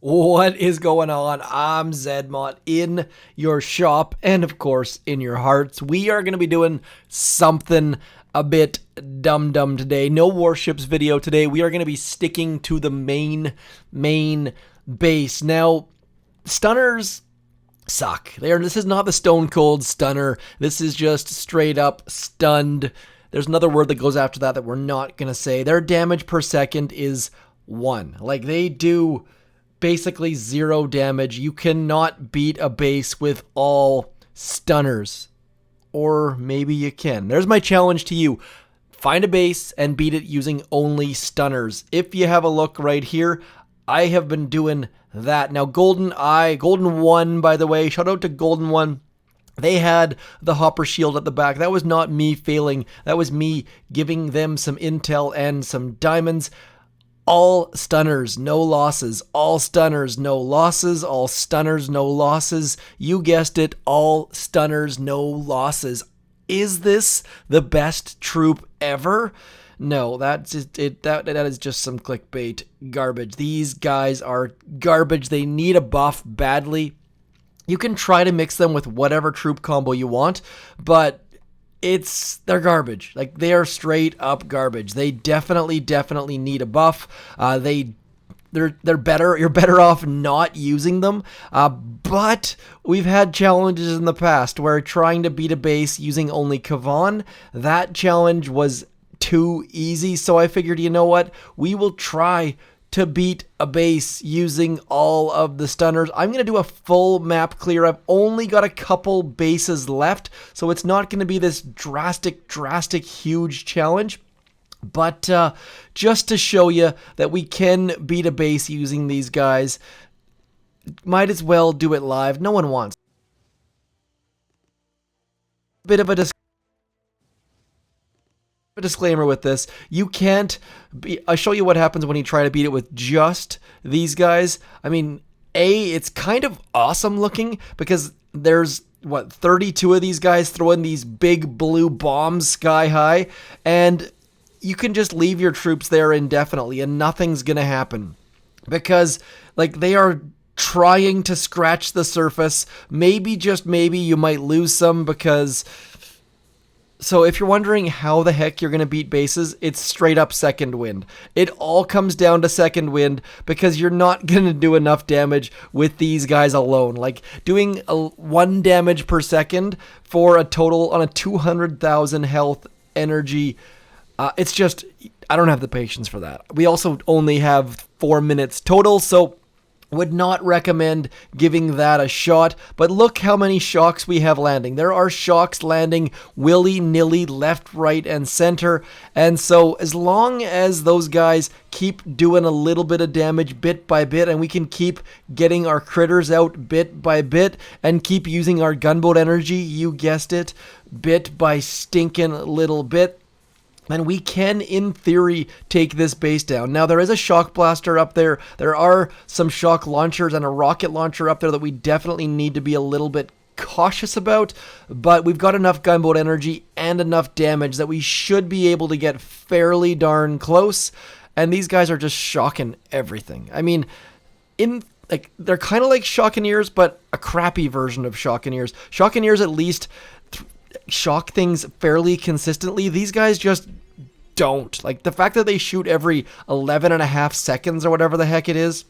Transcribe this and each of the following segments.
What is going on? I'm zmot in your shop and of course in your hearts. We are going to be doing something a bit dumb today. No Warships video today. We are going to be sticking to the main base. Now, stunners suck. This is not the stone cold stunner. This is just straight up stunned. There's another word that goes after that we're not going to say. Their damage per second is 1. Like, they do basically 0 damage. You cannot beat a base with all stunners. Or maybe you can. There's my challenge to you. Find a base and beat it using only stunners. If you have a look right here, I have been doing that. Now, Golden 1, by the way, shout out to Golden 1. They had the hopper shield at the back. That was not me failing. That was me giving them some intel and some diamonds. All stunners, no losses. All stunners, no losses. All stunners, no losses. You guessed it, all stunners, no losses. Is this the best troop ever? No, that's it. That is just some clickbait garbage. These guys are garbage. They need a buff badly. You can try to mix them with whatever troop combo you want, but they're garbage. Like, they are straight up garbage. They definitely need a buff. They're better. You're better off not using them. But we've had challenges in the past where trying to beat a base using only Kavan, that challenge was too easy. So I figured, you know what? We will try to beat a base using all of the stunners. I'm going to do a full map clear. I've only got a couple bases left, so it's not going to be this drastic, huge challenge. But just to show you that we can beat a base using these guys, might as well do it live. No one wants. Bit of a disclaimer with this. You can't I'll show you what happens when you try to beat it with just these guys. I mean, it's kind of awesome looking because there's 32 of these guys throwing these big blue bombs sky high, and you can just leave your troops there indefinitely and nothing's gonna happen because, like, they are trying to scratch the surface. Maybe, just maybe, you might lose some because... So if you're wondering how the heck you're going to beat bases, it's straight up second wind. It all comes down to second wind because you're not going to do enough damage with these guys alone. Like, doing 1 damage per second for a total on a 200,000 health energy, it's just, I don't have the patience for that. We also only have 4 minutes total, so would not recommend giving that a shot. But look how many shocks we have landing. There are shocks landing willy-nilly left, right, and center. And so as long as those guys keep doing a little bit of damage bit by bit, and we can keep getting our critters out bit by bit, and keep using our gunboat energy, you guessed it, bit by stinking little bit, then we can, in theory, take this base down. Now, there is a shock blaster up there. There are some shock launchers and a rocket launcher up there that we definitely need to be a little bit cautious about, but we've got enough gunboat energy and enough damage that we should be able to get fairly darn close, and these guys are just shocking everything. I mean, they're kind of like Shockeneers, but a crappy version of Shockeneers. Shockeneers at least shock things fairly consistently. These guys just don't. Like, the fact that they shoot every 11.5 seconds or whatever the heck it is,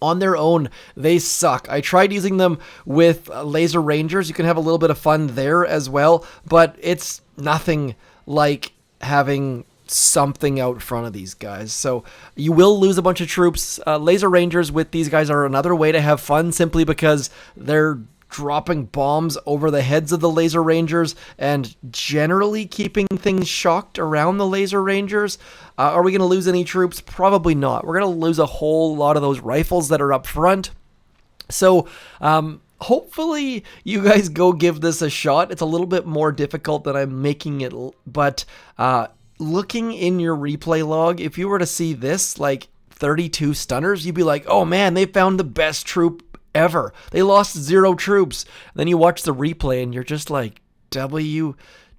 on their own, they suck. I tried using them with laser rangers. You can have a little bit of fun there as well, but it's nothing like having something out front of these guys. So you will lose a bunch of troops. Laser rangers with these guys are another way to have fun, simply because they're dropping bombs over the heads of the laser rangers and generally keeping things shocked around the laser rangers. Are we going to lose any troops? Probably not. We're going to lose a whole lot of those rifles that are up front. So hopefully you guys go give this a shot. It's a little bit more difficult than I'm making it, but looking in your replay log, if you were to see this, like 32 stunners, you'd be like, oh man, they found the best troop ever. They lost 0 troops. Then you watch the replay and you're just like,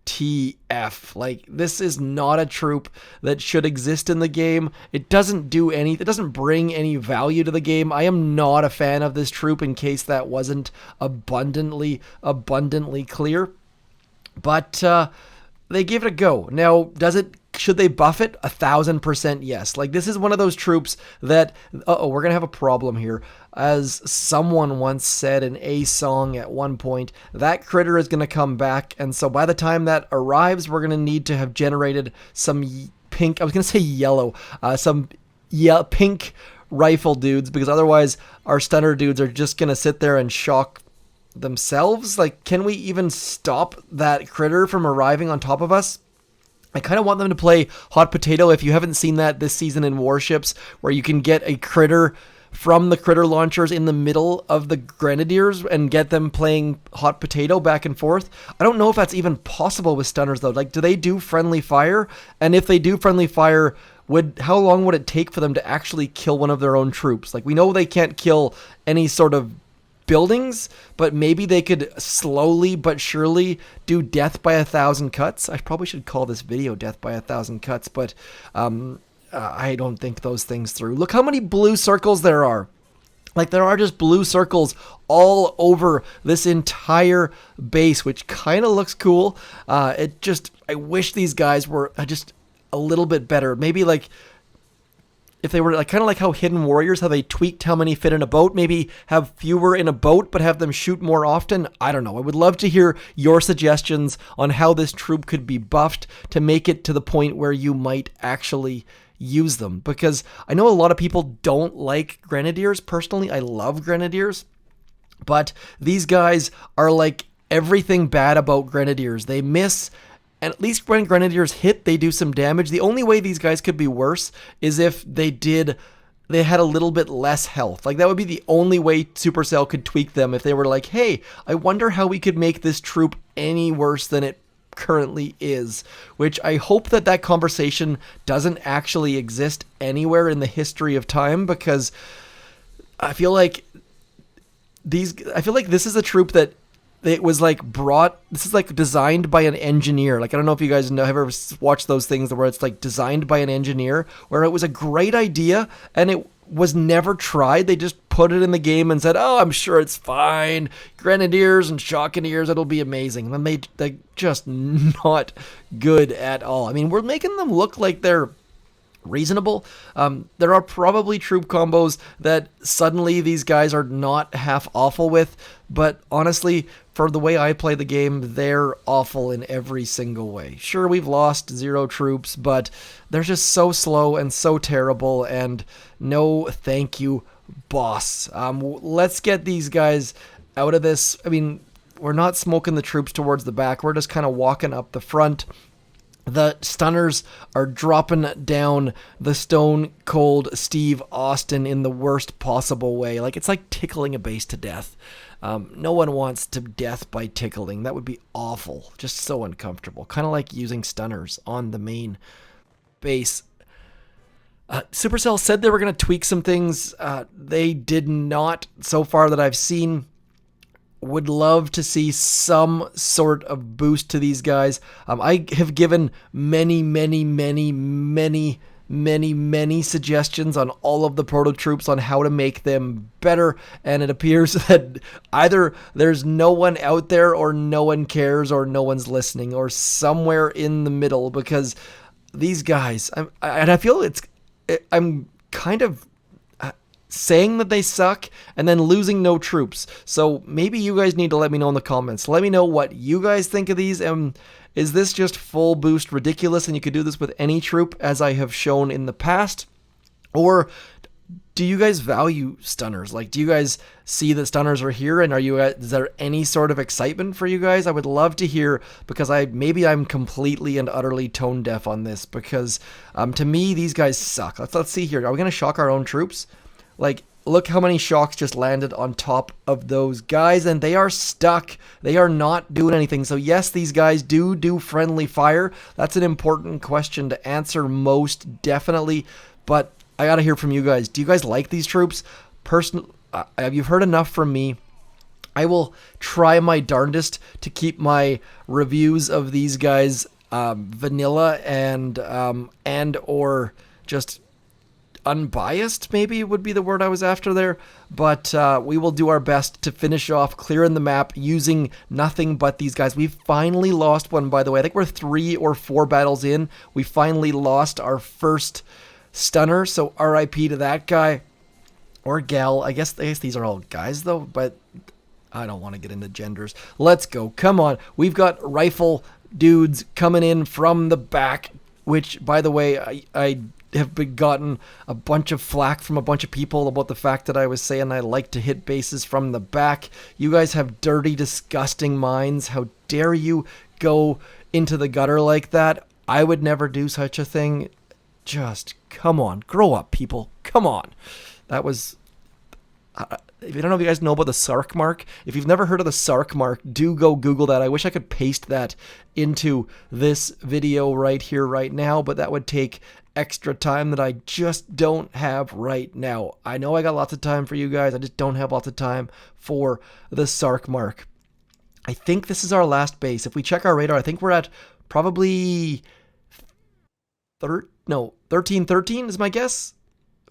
WTF. Like, this is not a troop that should exist in the game. It doesn't do any, it doesn't bring any value to the game. I am not a fan of this troop, in case that wasn't abundantly clear. But they give it a go. Now, should they buff it? 1000% yes. Like, this is one of those troops that, we're gonna have a problem here. As someone once said in a song at one point, that critter is gonna come back, and so by the time that arrives, we're gonna need to have generated some pink, I was gonna say yellow, pink rifle dudes, because otherwise our stunner dudes are just gonna sit there and shock themselves. Like, can we even stop that critter from arriving on top of us? I kind of want them to play Hot Potato. If you haven't seen that this season in Warships, where you can get a critter from the critter launchers in the middle of the Grenadiers and get them playing Hot Potato back and forth. I don't know if that's even possible with stunners, though. Like, do they do friendly fire? And if they do friendly fire, how long would it take for them to actually kill one of their own troops? Like, we know they can't kill any sort of buildings, but maybe they could slowly but surely do death by 1,000 cuts. I probably should call this video death by 1,000 cuts, but I don't think those things through. Look how many blue circles there are. Like, there are just blue circles all over this entire base, which kind of looks cool. I wish these guys were just a little bit better. Maybe like, if they were like kind of like how Hidden Warriors, how they tweaked how many fit in a boat, maybe have fewer in a boat but have them shoot more often. I don't know. I would love to hear your suggestions on how this troop could be buffed to make it to the point where you might actually use them, because I know a lot of people don't like Grenadiers. Personally, I love Grenadiers, but these guys are like everything bad about Grenadiers. They miss. And at least when Grenadiers hit, they do some damage. The only way these guys could be worse is if they had a little bit less health. Like, that would be the only way Supercell could tweak them, if they were like, hey, I wonder how we could make this troop any worse than it currently is. Which I hope that conversation doesn't actually exist anywhere in the history of time, because I feel like this is a troop that it was like this is like designed by an engineer. Like, I don't know if you guys have ever watched those things where it's like designed by an engineer, where it was a great idea and it was never tried. They just put it in the game and said, oh, I'm sure it's fine. Grenadiers and Shockeneers, it'll be amazing. And then they just not good at all. I mean, we're making them look like they're reasonable. There are probably troop combos that suddenly these guys are not half awful with, but honestly, for the way I play the game, they're awful in every single way. Sure, we've lost 0 troops, but they're just so slow and so terrible, and no thank you, boss. Let's get these guys out of this. I mean, we're not smoking the troops towards the back. We're just kind of walking up the front. The stunners are dropping down the Stone Cold Steve Austin in the worst possible way. Like, it's like tickling a base to death. No one wants to death by tickling. That would be awful. Just so uncomfortable. Kind of like using stunners on the main base. Supercell said they were going to tweak some things. They did not, so far that I've seen. Would love to see some sort of boost to these guys. I have given many suggestions on all of the proto troops on how to make them better, and it appears that either there's no one out there, or no one cares, or no one's listening, or somewhere in the middle, because these guys, I feel I'm kind of saying that they suck and then losing no troops. So maybe you guys need to let me know in the comments. Let me know what you guys think of these. Is this just full boost ridiculous and you could do this with any troop, as I have shown in the past? Or do you guys value stunners? Like, do you guys see that stunners are here, and is there any sort of excitement for you guys? I would love to hear, because maybe I'm completely and utterly tone deaf on this, because to me, these guys suck. Let's see here. Are we going to shock our own troops? Like, look how many shocks just landed on top of those guys, and they are stuck. They are not doing anything. So yes, these guys do friendly fire. That's an important question to answer, most definitely. But I gotta hear from you guys. Do you guys like these troops? You've heard enough from me. I will try my darndest to keep my reviews of these guys vanilla and or just unbiased, maybe would be the word I was after there. But we will do our best to finish off clearing the map using nothing but these guys. We've finally lost one, by the way. I think we're 3 or 4 battles in. We finally lost our first stunner, so RIP to that guy. Or gal. I guess these are all guys, though, but I don't want to get into genders. Let's go. Come on. We've got rifle dudes coming in from the back, which, by the way, I have gotten a bunch of flack from a bunch of people about the fact that I was saying I like to hit bases from the back. You guys have dirty, disgusting minds. How dare you go into the gutter like that? I would never do such a thing. Just, come on. Grow up, people. Come on. That was... if you don't know if you guys know about the Sark mark, if you've never heard of the Sark mark, do go Google that. I wish I could paste that into this video right here, right now, but that would take extra time that I just don't have right now. I know I got lots of time for you guys. I just don't have lots of time for the Sark mark. I think this is our last base. If we check our radar, I think we're at probably 1313 is my guess.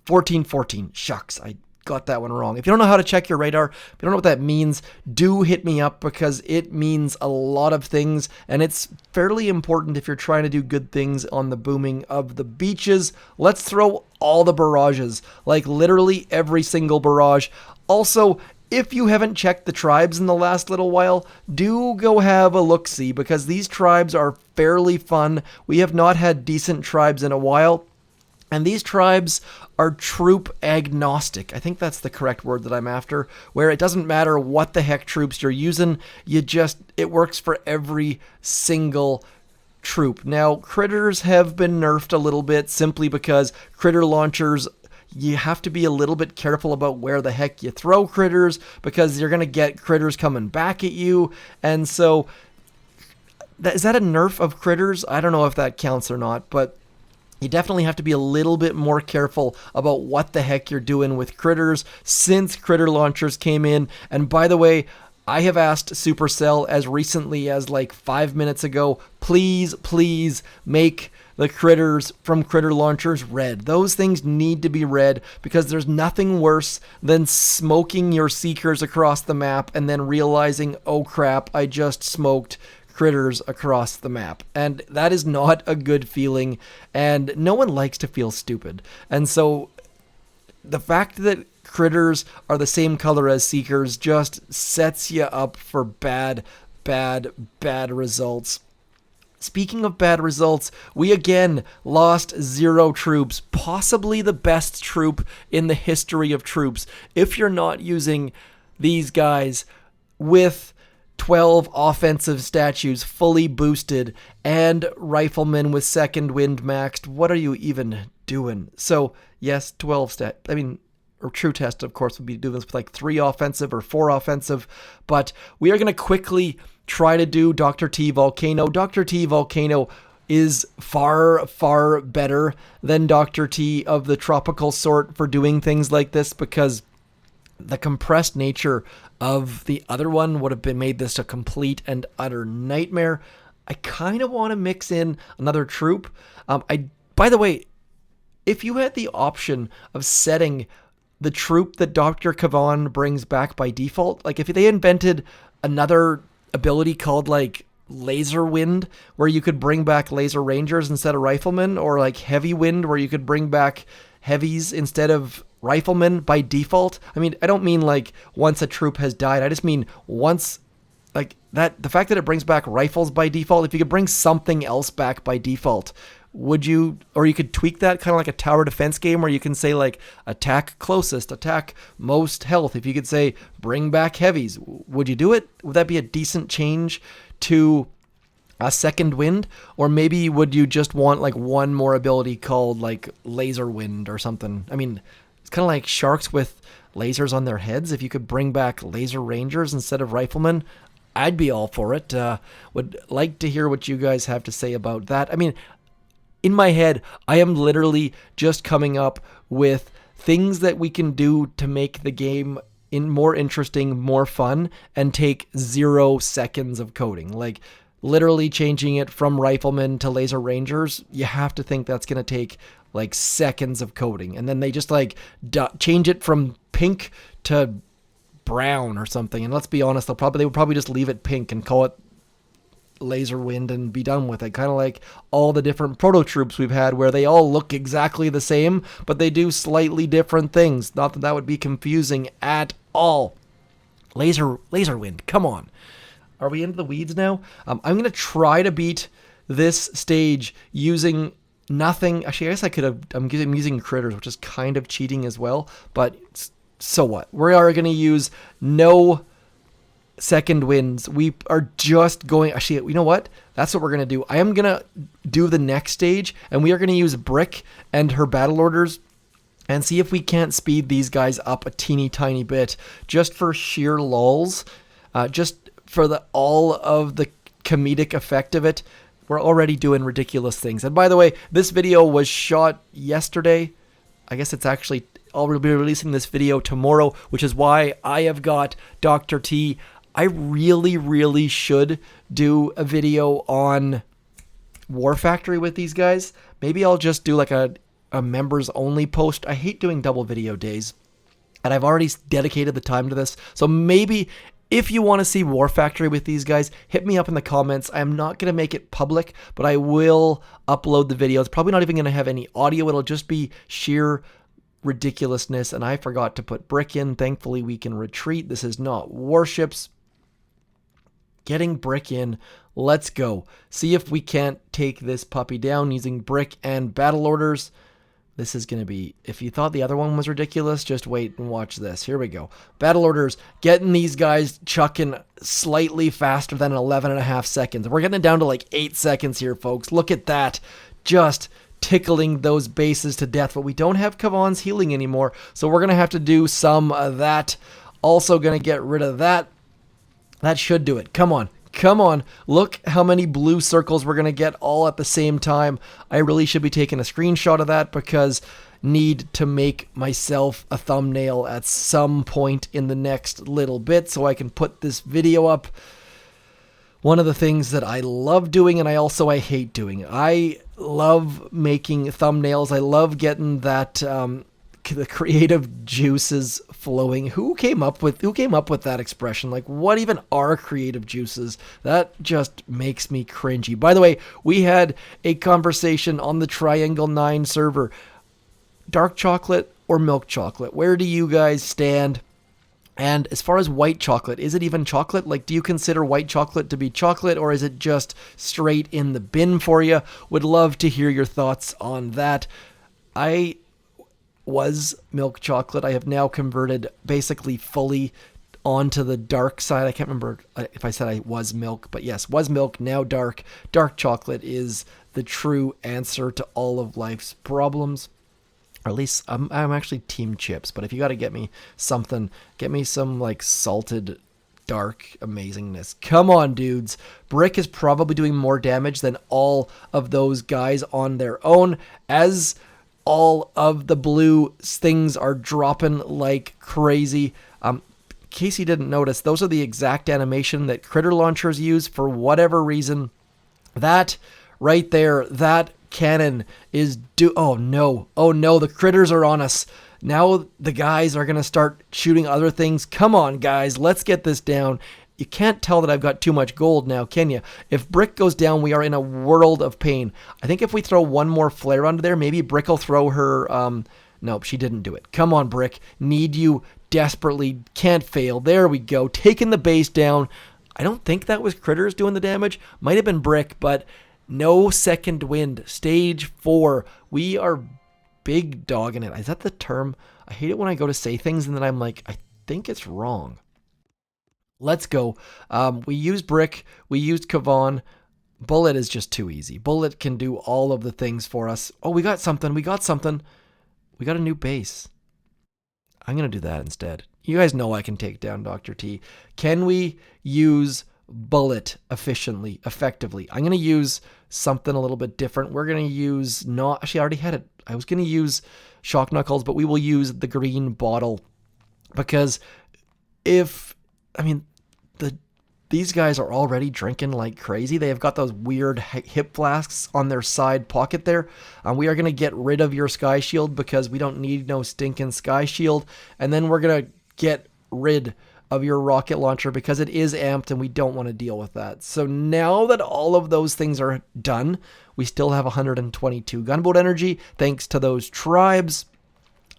1414. Shucks, I got that one wrong. If you don't know how to check your radar, if you don't know what that means, do hit me up, because it means a lot of things, and it's fairly important if you're trying to do good things on the booming of the beaches. Let's throw all the barrages, like literally every single barrage. Also, if you haven't checked the tribes in the last little while, do go have a look-see, because these tribes are fairly fun. We have not had decent tribes in a while. And these tribes are troop agnostic. I think that's the correct word that I'm after, where it doesn't matter what the heck troops you're using, it works for every single troop. Now, critters have been nerfed a little bit simply because critter launchers, you have to be a little bit careful about where the heck you throw critters, because you're going to get critters coming back at you. And so, is that a nerf of critters? I don't know if that counts or not, but you definitely have to be a little bit more careful about what the heck you're doing with critters since critter launchers came in. And by the way, I have asked Supercell as recently as like 5 minutes ago, please make the critters from critter launchers red. Those things need to be red, because there's nothing worse than smoking your seekers across the map and then realizing, oh crap, I just smoked critters across the map. And that is not a good feeling, and no one likes to feel stupid. And so the fact that critters are the same color as seekers just sets you up for bad results. Speaking of bad results, we again lost 0 troops, possibly the best troop in the history of troops. If you're not using these guys with 12 offensive statues fully boosted and riflemen with second wind maxed, what are you even doing? So yes, 12 or true test, of course, would be doing this with like 3 offensive or 4 offensive, but we are going to quickly try to do Dr. T Volcano. Dr. T Volcano is far better than Dr. T of the tropical sort for doing things like this, because the compressed nature of the other one would have made this a complete and utter nightmare. I kind of want to mix in another troop. By the way, if you had the option of setting the troop that Dr. Kavan brings back by default, like if they invented another ability called like Laser Wind, where you could bring back Laser Rangers instead of Riflemen, or like Heavy Wind, where you could bring back Heavies instead of Riflemen by default. I mean, I don't mean like once a troop has died. I just mean once, like that, the fact that it brings back rifles by default. If you could bring something else back by default, would you, or you could tweak that kind of like a tower defense game where you can say like attack closest, attack most health. If you could say bring back heavies, would you do it? Would that be a decent change to a second wind? Or maybe would you just want like one more ability called like laser wind or something? I mean, it's kind of like sharks with lasers on their heads. If you could bring back laser rangers instead of riflemen, I'd be all for it. Would like to hear what you guys have to say about that. I mean, in my head, I am literally just coming up with things that we can do to make the game more interesting, more fun, and take 0 seconds of coding. Like literally changing it from riflemen to laser rangers, you have to think that's going to take like seconds of coding. And then they just like change it from pink to brown or something. And let's be honest, they would probably just leave it pink and call it laser wind and be done with it. Kind of like all the different prototroops we've had where they all look exactly the same, but they do slightly different things. Not that that would be confusing at all. Laser wind, come on. Are we into the weeds now? I'm going to try to beat this stage using nothing. Actually, I guess I could have, I'm using critters, which is kind of cheating as well, but so what? We are going to use no second winds. We are just going, actually, you know what? That's what we're going to do. I am going to do the next stage, and we are going to use Brick and her battle orders and see if we can't speed these guys up a teeny tiny bit just for sheer lulz, just for all of the comedic effect of it. We're already doing ridiculous things. And by the way, this video was shot yesterday. I guess it's actually, I'll be releasing this video tomorrow, which is why I have got Dr. T. I really should do a video on War Factory with these guys. Maybe I'll just do like a members only post. I hate doing double video days, and I've already dedicated the time to this. So maybe if you want to see War Factory with these guys, hit me up in the comments. I'm not going to make it public, but I will upload the video. It's probably not even going to have any audio. It'll just be sheer ridiculousness. And I forgot to put Brick in. Thankfully, we can retreat. This is not Warships. Getting Brick in. Let's go. See if we can't take this puppy down using Brick and battle orders. This is going to be, if you thought the other one was ridiculous, just wait and watch this. Here we go. Battle orders, getting these guys chucking slightly faster than 11.5 seconds. We're getting it down to like 8 seconds here, folks. Look at that. Just tickling those bases to death. But we don't have Kavan's healing anymore, so we're going to have to do some of that. Also going to get rid of that. That should do it. Come on. Come on. Look how many blue circles we're going to get all at the same time. I really should be taking a screenshot of that because need to make myself a thumbnail at some point in the next little bit so I can put this video up. One of the things that I love doing and I hate doing. I love making thumbnails. I love getting that the creative juices flowing. Who came up with that expression? Like, what even are creative juices? That just makes me cringy. By the way, we had a conversation on the Triangle 9 server. Dark chocolate or milk chocolate? Where do you guys stand? And as far as white chocolate, is it even chocolate? Like, do you consider white chocolate to be chocolate, or is it just straight in the bin for you? Would love to hear your thoughts on that. I was milk chocolate. I have now converted basically fully onto the dark side. I can't remember if I said I was milk, but yes, was milk, now dark. Dark chocolate is the true answer to all of life's problems. Or at least I'm actually team chips, but if you got to get me something, get me some like salted dark amazingness. Come on, dudes. Brick is probably doing more damage than all of those guys on their own, as all of the blue things are dropping like crazy. In case you didn't notice, those are the exact animation that critter launchers use for whatever reason. That right there, that cannon is oh no, the critters are on us. Now the guys are going to start shooting other things. Come on, guys, let's get this down. You can't tell that I've got too much gold now, can you? If Brick goes down, we are in a world of pain. I think if we throw one more flare under there, maybe Brick will throw her... Nope, she didn't do it. Come on, Brick. Need you desperately. Can't fail. There we go. Taking the base down. I don't think that was Critters doing the damage. Might have been Brick, but no second wind. Stage 4. We are big dogging it. Is that the term? I hate it when I go to say things and then I'm like, I think it's wrong. Let's go. We used Brick. We used Kavan. Bullet is just too easy. Bullet can do all of the things for us. Oh, we got something. We got a new base. I'm going to do that instead. You guys know I can take down Dr. T. Can we use Bullet effectively? I'm going to use something a little bit different. We're going to use actually, I already had it. I was going to use Shock Knuckles, but we will use the green bottle because if, I mean, these guys are already drinking like crazy. They have got those weird hip flasks on their side pocket there. We are going to get rid of your sky shield because we don't need no stinking sky shield. And then we're going to get rid of your rocket launcher because it is amped and we don't want to deal with that. So now that all of those things are done, we still have 122 gunboat energy thanks to those tribes.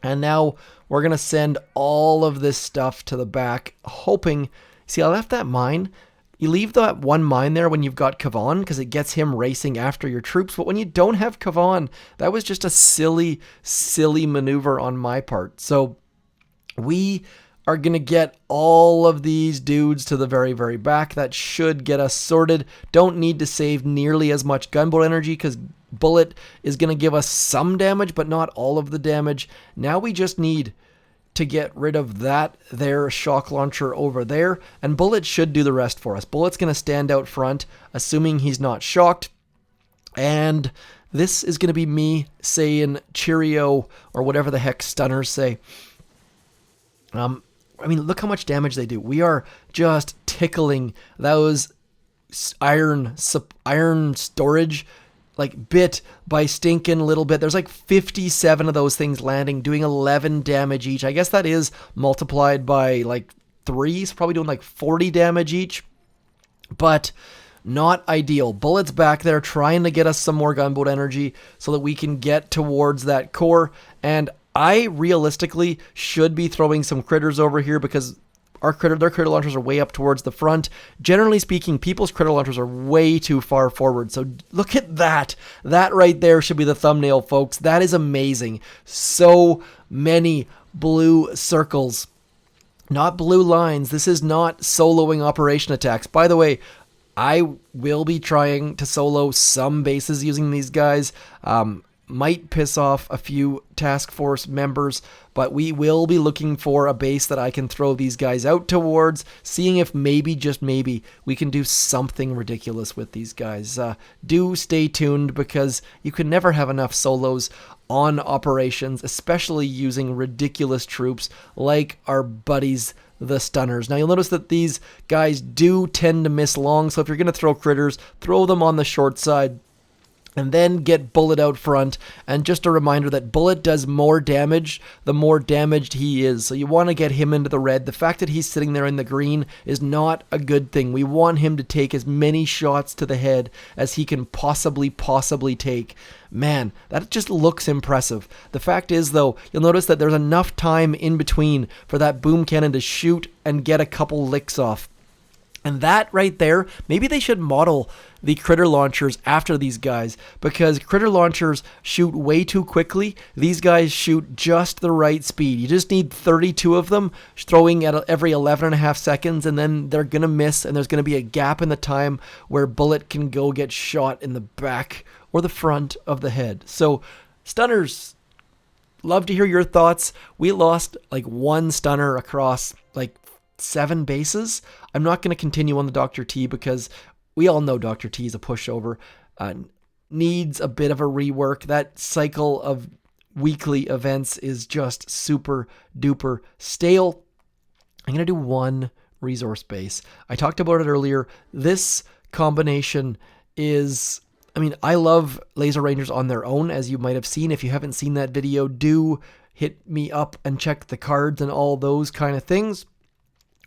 And now we're going to send all of this stuff to the back, hoping... See, I left that mine. You leave that one mine there when you've got Kavan because it gets him racing after your troops. But when you don't have Kavan, that was just a silly, silly maneuver on my part. So we are going to get all of these dudes to the very, very back. That should get us sorted. Don't need to save nearly as much gunboat energy because Bullet is going to give us some damage, but not all of the damage. Now we just need to get rid of that there shock launcher over there, and Bullet should do the rest for us. Bullet's going to stand out front, assuming he's not shocked, and this is going to be me saying cheerio, or whatever the heck stunners say. I mean, look how much damage they do. We are just tickling those iron storage like bit by stinking little bit. There's like 57 of those things landing, doing 11 damage each. I guess that is multiplied by like 3, so probably doing like 40 damage each. But not ideal. Bullet's back there trying to get us some more gunboat energy so that we can get towards that core. And I realistically should be throwing some critters over here because their critter launchers are way up towards the front. Generally speaking, people's critter launchers are way too far forward. So look at that. That right there should be the thumbnail, folks. That is amazing. So many blue circles. Not blue lines. This is not soloing operation attacks. By the way, I will be trying to solo some bases using these guys. Might piss off a few task force members, but we will be looking for a base that I can throw these guys out towards, seeing if maybe, just maybe, we can do something ridiculous with these guys. Do stay tuned because you can never have enough solos on operations, especially using ridiculous troops like our buddies, the stunners. Now you'll notice that these guys do tend to miss long, so if you're going to throw critters, throw them on the short side. And then get Bullet out front. And just a reminder that Bullet does more damage the more damaged he is. So you want to get him into the red. The fact that he's sitting there in the green is not a good thing. We want him to take as many shots to the head as he can possibly take. Man, that just looks impressive. The fact is, though, you'll notice that there's enough time in between for that boom cannon to shoot and get a couple licks off. And that right there, maybe they should model the critter launchers after these guys, because critter launchers shoot way too quickly. These guys shoot just the right speed. You just need 32 of them throwing at every 11.5 seconds, and then they're going to miss, and there's going to be a gap in the time where Bullet can go get shot in the back or the front of the head. So, stunners, love to hear your thoughts. We lost like one stunner across like 7 bases. I'm not going to continue on the Dr. T because we all know Dr. T is a pushover. Needs a bit of a rework. That cycle of weekly events is just super duper stale. I'm going to do one resource base. I talked about it earlier. This combination is... I mean, I love Laser Rangers on their own, as you might have seen. If you haven't seen that video, do hit me up and check the cards and all those kind of things.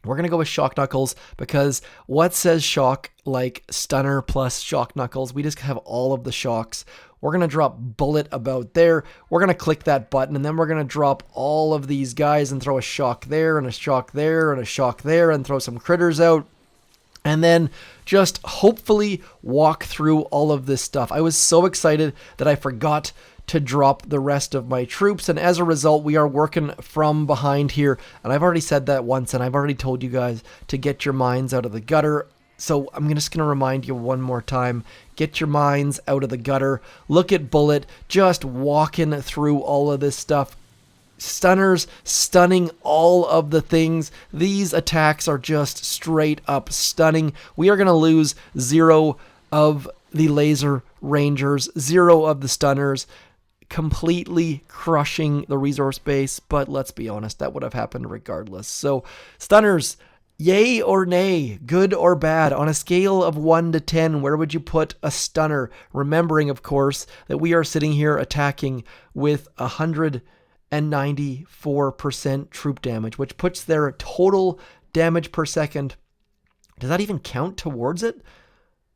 We're going to go with Shock Knuckles because what says shock like Stunner plus Shock Knuckles? We just have all of the shocks. We're going to drop Bullet about there. We're going to click that button, and then we're going to drop all of these guys and throw a shock there and a shock there and a shock there and throw some critters out. And then just hopefully walk through all of this stuff. I was so excited that I forgot to drop the rest of my troops, and as a result we are working from behind here, and I've already said that once, and I've already told you guys to get your mines out of the gutter, so I'm just going to remind you one more time, get your mines out of the gutter. Look at Bullet just walking through all of this stuff. Stunners stunning all of the things. These attacks are just straight up stunning. We are going to lose 0 of the Laser Rangers, 0 of the stunners. completely crushing the resource base, but let's be honest, that would have happened regardless. So, stunners, yay or nay, good or bad? On a scale of 1 to 10, where would you put a stunner? Remembering, of course, that we are sitting here attacking with 194% troop damage, which puts their total damage per second. Does that even count towards it?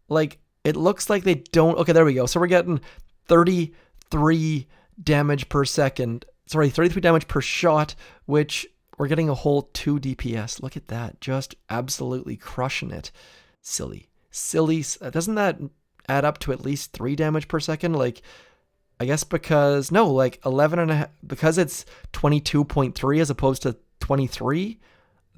Like, it looks like they don't. Okay, there we go. So we're getting 33 damage per second. Sorry, 33 damage per shot, which we're getting a whole 2 DPS. Look at that. Just absolutely crushing it. Silly. Doesn't that add up to at least 3 damage per second? Like, I guess because, no, like 11 and a half, because it's 22.3 as opposed to 23.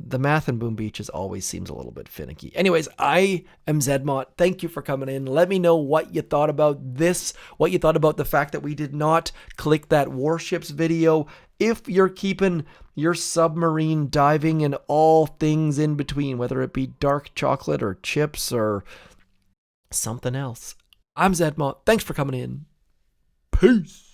The math in Boom Beaches always seems a little bit finicky. Anyways, I am zmot. Thank you for coming in. Let me know what you thought about this, what you thought about the fact that we did not click that Warships video. If you're keeping your submarine diving and all things in between, whether it be dark chocolate or chips or something else. I'm zmot. Thanks for coming in. Peace.